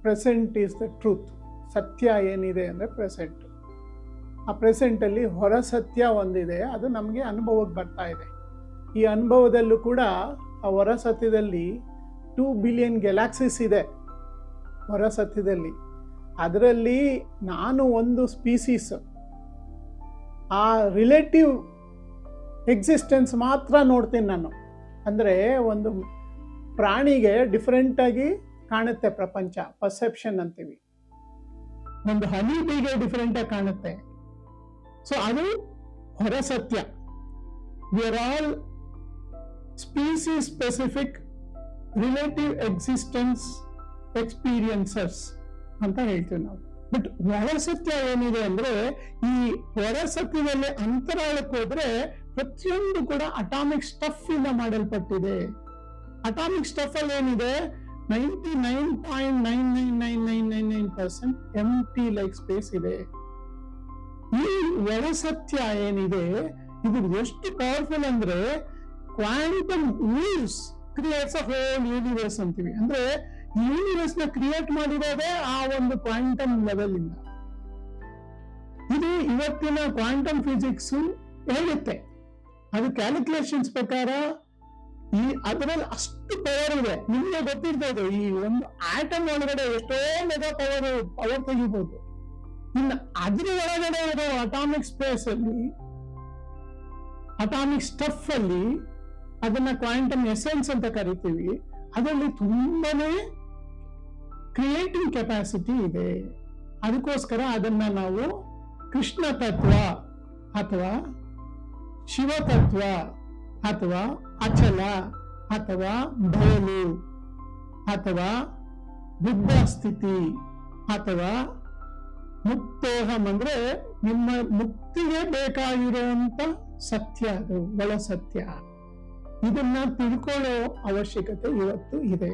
Present is the truth. ಸತ್ಯ ಏನಿದೆ ಅಂದರೆ ಪ್ರೆಸೆಂಟ್. ಆ ಪ್ರೆಸೆಂಟಲ್ಲಿ ಹೊರ ಸತ್ಯ ಒಂದಿದೆ, ಅದು ನಮಗೆ ಅನುಭವಕ್ಕೆ ಬರ್ತಾ ಇದೆ. ಈ ಅನುಭವದಲ್ಲೂ ಕೂಡ ಆ ಹೊರ ಸತ್ಯದಲ್ಲಿ 2 ಬಿಲಿಯನ್ ಗ್ಯಾಲಾಕ್ಸೀಸ್ ಇದೆ ಹೊರ ಸತ್ಯದಲ್ಲಿ. ಅದರಲ್ಲಿ ನಾನು ಒಂದು ಸ್ಪೀಸೀಸ್. ಆ ರಿಲೇಟಿವ್ ಎಕ್ಸಿಸ್ಟೆನ್ಸ್ ಮಾತ್ರ ನೋಡ್ತೀನಿ ನಾನು. ಅಂದರೆ ಒಂದು ಪ್ರಾಣಿಗೆ ಡಿಫ್ರೆಂಟಾಗಿ ಕಾಣುತ್ತೆ ಪ್ರಪಂಚ, ಪರ್ಸೆಪ್ಷನ್ ಅಂತೀವಿ. ಒಂದು ಹನಿಬಿಗೆ ಡಿಫ್ರೆಂಟಾಗಿ ಕಾಣುತ್ತೆ. ಸೊ ಅದು ಹೊರ ಸತ್ಯ. We are all species specific relative existence experiencers ಅಂತ ಹೇಳ್ತೀವಿ ನಾವು. ಬಟ್ ಹೊರ ಸತ್ಯ ಏನಿದೆ ಅಂದ್ರೆ, ಈ ಹೊರ ಸತ್ಯದಲ್ಲಿ ಅಂತರಾಳಕ್ಕೆ ಹೋದ್ರೆ ಪ್ರತಿಯೊಂದು ಕೂಡ ಅಟಾಮಿಕ್ ಸ್ಟಫ್ ಇಂದ ಮಾಡಲ್ಪಟ್ಟಿದೆ. ಅಟಾಮಿಕ್ ಸ್ಟಫ್ ಅಲ್ಲಿ ಏನಿದೆ, 99.99999% ಎಂಟಿ ಲೈಕ್ ಸ್ಪೇಸ್ ಇದೆ. ಈ ಹೊರ ಸತ್ಯ ಏನಿದೆ, ಇದು ಎಷ್ಟು ಪವರ್ಫುಲ್ ಅಂದ್ರೆ, ಕ್ವಾಂಟಮ್ ವೇವ್ಸ್ ಕ್ರಿಯೇಟ್ಸ್ ಅ ಹೋಲ್ ಯೂನಿವರ್ಸ್ ಅಂತೀವಿ. ಅಂದ್ರೆ ಯೂನಿವರ್ಸ್ ನ ಕ್ರಿಯೇಟ್ ಮಾಡಿರೋದೇ ಆ ಒಂದು ಕ್ವಾಂಟಮ್ ಲೆವೆಲ್ ಇಂದ. ಇದು ಇವತ್ತಿನ ಕ್ವಾಂಟಮ್ ಫಿಸಿಕ್ಸ್ ಹೇಳುತ್ತೆ. ಅದು ಕ್ಯಾಲ್ಕುಲೇಷನ್ಸ್ ಪ್ರಕಾರ ಅದರಲ್ಲಿ ಅಷ್ಟು ಪವರ್ ಇದೆ. ನಿಮಗೆ ಗೊತ್ತಿರ್ಬೋದು, ಈ ಒಂದು ಆಟಮ್ ಒಳಗಡೆ ಎಷ್ಟೋ ಮೆಗಾ ಪವರ್ ತೆಗಿಬಹುದು. ಇನ್ನು ಅದ್ರ ಒಳಗಡೆ ಇರೋ ಅಟಾಮಿಕ್ ಸ್ಪೇಸ್ ಅಲ್ಲಿ, ಅಟಾಮಿಕ್ ಸ್ಟಫ್ ಅಲ್ಲಿ, ಅದನ್ನ ಕ್ವಾಂಟಮ್ ಎಸೆನ್ಸ್ ಅಂತ ಕರಿತೀವಿ. ಅದರಲ್ಲಿ ತುಂಬಾನೇ ಕ್ರಿಯೇಟಿವ್ ಕೆಪಾಸಿಟಿ ಇದೆ. ಅದಕ್ಕೋಸ್ಕರ ಅದನ್ನ ನಾವು ಕೃಷ್ಣ ತತ್ವ ಅಥವಾ ಶಿವತತ್ವ ಅಥವಾ ಅಚಲ ಅಥವಾ ಬಯಲು ಅಥವಾ ಬುದ್ಧ ಸ್ಥಿತಿ ಅಥವಾ ಮುಕ್ತೋಹಂ ಅಂದ್ರೆ ನಿಮ್ಮ ಮುಕ್ತಿಗೆ ಬೇಕಾಗಿರುವಂತ ಸತ್ಯ, ಅದು ಒಳ ಸತ್ಯ. ಇದನ್ನ ತಿಳ್ಕೊಳ್ಳೋ ಅವಶ್ಯಕತೆ ಇವತ್ತು ಇದೆ.